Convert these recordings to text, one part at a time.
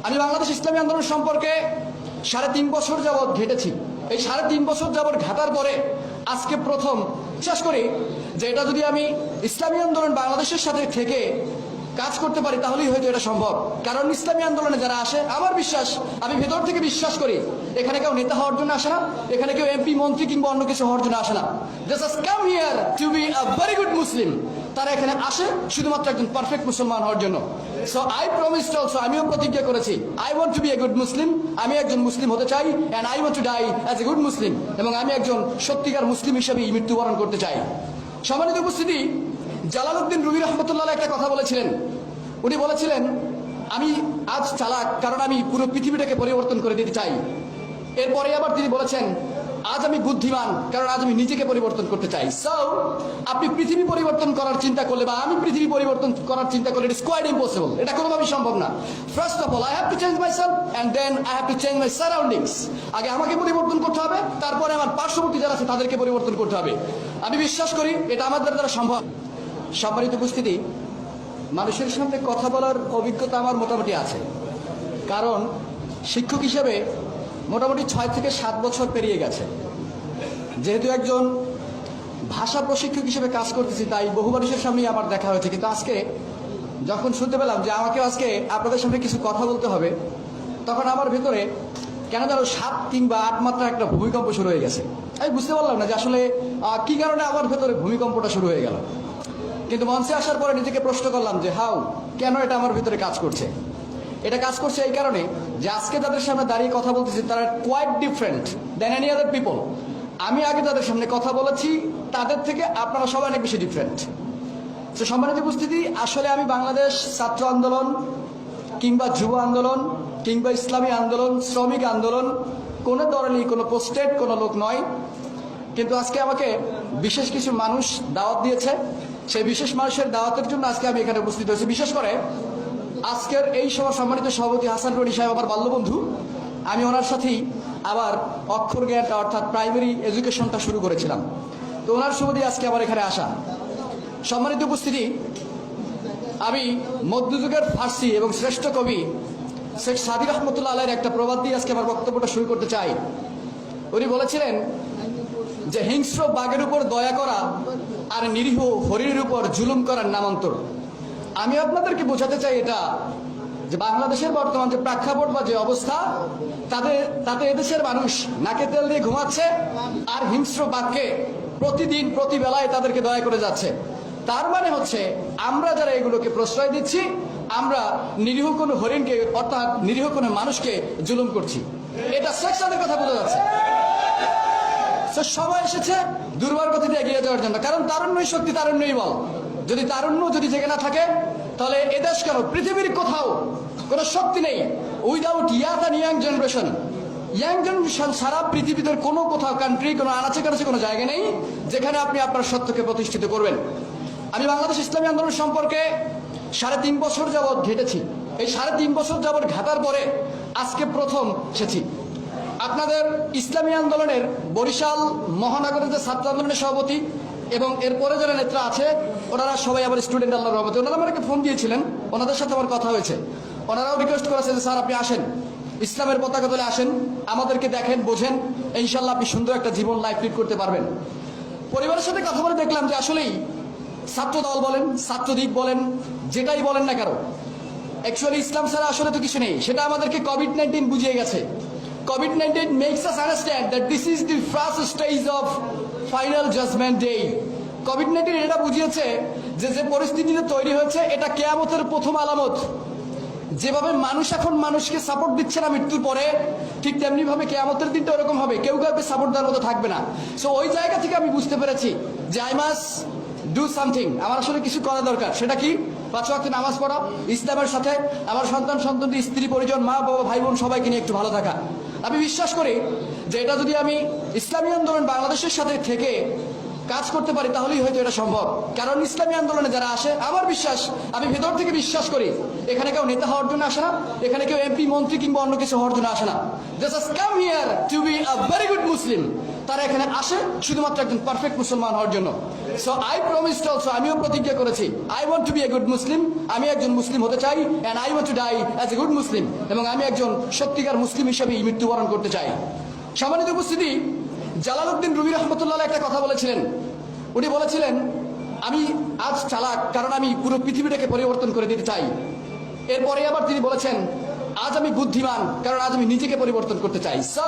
আমি বাংলাদেশ ইসলামী আন্দোলন সম্পর্কে ৩.৫ বছর যাবৎ ঘেটেছি। এই ৩.৫ বছর যাবৎ ঘাটার পরে আজকে প্রথম বিশ্বাস করি যে এটা যদি আমি ইসলামী আন্দোলন বাংলাদেশের সাথে থেকে কাজ করতে পারি তাহলেই হয়তো এটা সম্ভব। কারণ ইসলামী আন্দোলনে যারা আসে, আমার বিশ্বাস, আমি ভেতর থেকে বিশ্বাস করি, এখানে কেউ নেতা হওয়ার জন্য আসে না, এখানে কেউ এমপি মন্ত্রী কিংবা অন্য কিছু হওয়ার জন্য আসে না। Just come here to be a very good Muslim. তারা এখানে আসে শুধুমাত্র একজন পারফেক্ট মুসলমান হওয়ার জন্য। সো আই প্রমিসড অলসো, আমিও প্রতিজ্ঞা করেছি, I want to be a good Muslim. আমি একজন মুসলিম হতে চাই, and I want to die as a good Muslim. এবং আমি একজন সত্যিকার মুসলিম হিসেবে মৃত্যুবরণ করতে চাই। সম্মানিত উপস্থিতি, জালালউদ্দিন রুমি রহমতুল্লাহ একটা কথা বলেছিলেন। উনি বলেছিলেন, আমি আজ চালাক কারণ আমি পুরো পৃথিবীটাকে পরিবর্তন করে দিতে চাই। এরপরে আবার তিনি বলেছেন, আজ আমি বুদ্ধিমান কারণ আজ আমি নিজেকে পরিবর্তন করতে চাই। সো আপনি পৃথিবী পরিবর্তন করার চিন্তা করলে বা আমি পৃথিবী পরিবর্তন করার চিন্তা করলে, ইট ইজ কোয়াইট ইম্পসিবল। এটা কোনোভাবেই সম্ভব না। First of all I have to change myself and then I have to change my surroundings. আগে আমাকে পরিবর্তন করতে হবে, তারপরে আমার পার্শ্ববর্তী যারা আছে তাদেরকে পরিবর্তন করতে হবে। আমি বিশ্বাস করি এটা আমাদের দ্বারা সম্ভব। সম্মানিত উপস্থিতি, মানুষের সামনে কথা বলার অভিজ্ঞতা আমার মোটামুটি আছে। কারণ শিক্ষক হিসেবে মোটামুটি 6 থেকে 7 বছর পেরিয়ে গেছে। যেহেতু একজন ভাষা প্রশিক্ষক হিসেবে কাজ করতেছি, তাই বহু মানুষের সামনেই আমার দেখা হয়েছে। কিন্তু আজকে যখন শুনতে পেলাম যে আমাকে আজকে আপনাদের সামনে কিছু কথা বলতে হবে, তখন আমার ভেতরে কেন যেন 7 কিংবা 8 মাত্রা একটা ভূমিকম্প শুরু হয়ে গেছে। আমি বুঝতে পারলাম না যে আসলে কি কারণে আমার ভেতরে ভূমিকম্পটা শুরু হয়ে গেল। কিন্তু মঞ্চে আসার পরে নিজেকে প্রশ্ন করলাম যে কেন এটা আমার ভিতরে কাজ করছে। এটা কাজ করছে এই কারণে যে আজকে তাদের সামনে দাঁড়িয়ে কথা বলতেছি, তারা quite different then any other people. আমি আগে তাদের সামনে কথা বলেছি, তাদের থেকে আপনারা সবাই অনেক বেশি ডিফারেন্ট। তো সম্মানিত উপস্থিতি, আসলে আমি বাংলাদেশ ছাত্র আন্দোলন কিংবা যুব আন্দোলন কিংবা ইসলামী আন্দোলন, শ্রমিক আন্দোলন কোনো দলেরই কোনো পোস্টেড কোনো লোক নয়। কিন্তু আজকে আমাকে বিশেষ কিছু মানুষ দাওয়াত দিয়েছে। সেই বিশেষ মানুষের দাওয়াতের জন্য আজকে আমি এখানে উপস্থিত হয়েছি। বিশেষ করে আজকের এই সভার সম্মানিত সভাপতি হাসান রনি সাহেব আমার বাল্যবন্ধু। আমি ওনার সাথেই আবার অক্ষর জ্ঞানটা অর্থাৎ প্রাইমারি এডুকেশনটা শুরু করেছিলাম। তো ওনার সুবাদে আজকে আমার এখানে আসা। সম্মানিত উপস্থিতি, আমি মধ্যযুগের ফার্সি এবং শ্রেষ্ঠ কবি শেখ সাদি রহমতুল্লাহ আলাইয়ের একটা প্রবাদ দিয়ে আজকে আমার বক্তব্যটা শুরু করতে চাই। উনি বলেছিলেন যে হিংস্র বাঘের উপর দয়া করা আর নিরীহ হরিণের উপর জুলুম করার নামান্তর। আমি আপনাদেরকে বোঝাতে চাই এটা যে বাংলাদেশের বর্তমান যে প্রেক্ষাপট বা যে অবস্থা, তাতে এদেশের মানুষ নাকে তেল দিয়ে ঘুমাচ্ছে আর হিংস্র বাঘকে প্রতিদিন প্রতি বেলায় তাদেরকে দয়া করে যাচ্ছে। তার মানে হচ্ছে আমরা যারা এগুলোকে প্রশ্রয় দিচ্ছি, আমরা নিরীহ কোনো হরিণকে অর্থাৎ নিরীহ কোনো মানুষকে জুলুম করছি। এটা সেকশনের কথা বোঝা যাচ্ছে। সবাই এসেছে দুর্বার গতিতে এগিয়ে যাওয়ার জন্য। কারণ তারুণ্যই শক্তি, তারুণ্যই বল। যদি তারুণ্য যদি জেগে না থাকে, তাহলে এদেশ কেন পৃথিবীর কোথাও কোনো শক্তি নেই without youth and young generation. Young generation সারা পৃথিবীতে কোনো কোথাও কান্ট্রি, কোনো আনাচে কানাচে কোনো জায়গা নেই যেখানে আপনি আপনার সত্যকে প্রতিষ্ঠিত করবেন। আমি বাংলাদেশ ইসলামী আন্দোলন সম্পর্কে ৩.৫ বছর যাবৎ ঘেটেছি। এই ৩.৫ বছর যাবৎ ঘাটার পরে আজকে প্রথম এসেছি। আপনাদের ইসলামী আন্দোলনের বরিশাল মহানগরের যে ছাত্র আন্দোলনের সভাপতি এবং এরপরে যারা নেতা আছে, ওনারা সবাই আবার স্টুডেন্ট আল্লাহর রহমতে। ওনারা আমাকে ফোন দিয়েছিলেন, ওনাদের সাথে আমার কথা হয়েছে। ওনারাও রিকোয়েস্ট করেছে যে স্যার আপনি আসেন, ইসলামের পতাকা তোলে আসেন, আমাদেরকে দেখেন, বোঝেন, ইনশাল্লাহ আপনি সুন্দর একটা জীবন লাইফ লিড করতে পারবেন। পরিবারের সাথে কথা বলে দেখলাম যে আসলেই ছাত্র দল বলেন, ছাত্রদ্বীপ বলেন, যেটাই বলেন না কারো, অ্যাকচুয়ালি ইসলাম ছাড়া আসলে তো কিছু নেই। সেটা আমাদেরকে কোভিড-19 বুঝিয়ে গেছে। COVID-19 makes us understand that this is the first stage of final judgment day. COVID-19 এটা বুঝিয়েছে যে যে পরিস্থিতিতে তৈরি হয়েছে এটা কিয়ামতের প্রথম আলামত। যেভাবে মানুষ এখন মানুষকে সাপোর্ট দিচ্ছে না মৃত্যুর পরে, ঠিক তেমনি ভাবে কিয়ামতের দিনটা ওরকম হবে, কেউ কাউকে সাপোর্ট দেওয়ার মতো থাকবে না। সো ওই জায়গা থেকে আমি বুঝতে পেরেছি যে আই মাস্ট ডু সামথিং। আমার আসলে কিছু করা দরকার। সেটা কি? 5 ওয়াক্ত নামাজ পড়া, ইসলামের সাথে আমার সন্তান, স্ত্রী, পরিজন, মা বাবা, ভাই বোন সবাইকে নিয়ে একটু ভালো থাকা। আমি বিশ্বাস করি যে এটা যদি আমি ইসলামী আন্দোলন বাংলাদেশের সাথে থেকে কাজ করতে পারি তাহলেই হয়তো এটা সম্ভব। কারণ ইসলামী আন্দোলনে যারা আসে, আমার বিশ্বাস, আমি ভেতর থেকে বিশ্বাস করি, এখানে কেউ নেতা হওয়ার জন্য আসে না, এখানে কেউ এমপি মন্ত্রী কিংবা অন্য কিছু হওয়ার জন্য আসে না। Just come here to be a very good Muslim. তারা এখানে আসে শুধুমাত্র একজন পারফেক্ট মুসলমান হওয়ার জন্য। সো আই প্রমিসড অলসো, আমিও প্রতিজ্ঞা করেছি, I want to be a good Muslim. আমি একজন মুসলিম হতে চাই, and I want to die as a good Muslim. এবং আমি একজন সত্যিকার মুসলিম হিসেবে মৃত্যুবরণ করতে চাই। সম্মানিত উপস্থিতি, জালালউদ্দিন রুমি রহমতুল্লাহ একটা কথা বলেছিলেন। উনি বলেছিলেন, আমি আজ চালাক কারণ আমি পুরো পৃথিবীটাকে পরিবর্তন করে দিতে চাই। এরপরে আবার তিনি বলেছেন, আজ আমি বুদ্ধিমান কারণ আজ আমি নিজেকে পরিবর্তন করতে চাই। সো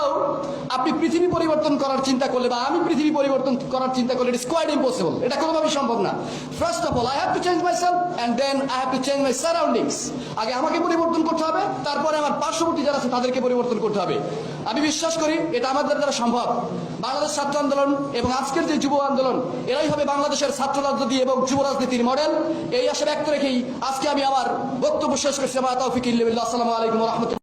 আপনি পৃথিবী পরিবর্তন করার চিন্তা করলে, বা আমি পৃথিবী পরিবর্তন করার চিন্তা করলে, ইট ইজ কোয়াইট ইম্পসিবল। এটা কোনোভাবেই সম্ভব না। First of all I have to change myself and then I have to change my surroundings. আগে আমাকে পরিবর্তন করতে হবে, তারপরে আমার পার্শ্ববর্তী যারা আছে তাদেরকে পরিবর্তন করতে হবে। আমি বিশ্বাস করি এটা আমাদের দ্বারা সম্ভব। বাংলাদেশ ছাত্র আন্দোলন এবং আজকের যে যুব আন্দোলন, এরাই হবে বাংলাদেশের ছাত্র রাজনীতি এবং যুব রাজনীতির মডেল। এই আশা ব্যক্ত রেখেই আজকে আমি আমার বক্তব্য শেষ করছি। আমার তৌফিক ইল্লা বিল্লাহ। আসসালামু আলাইকুম ওয়া রাহমাতুল্লাহ।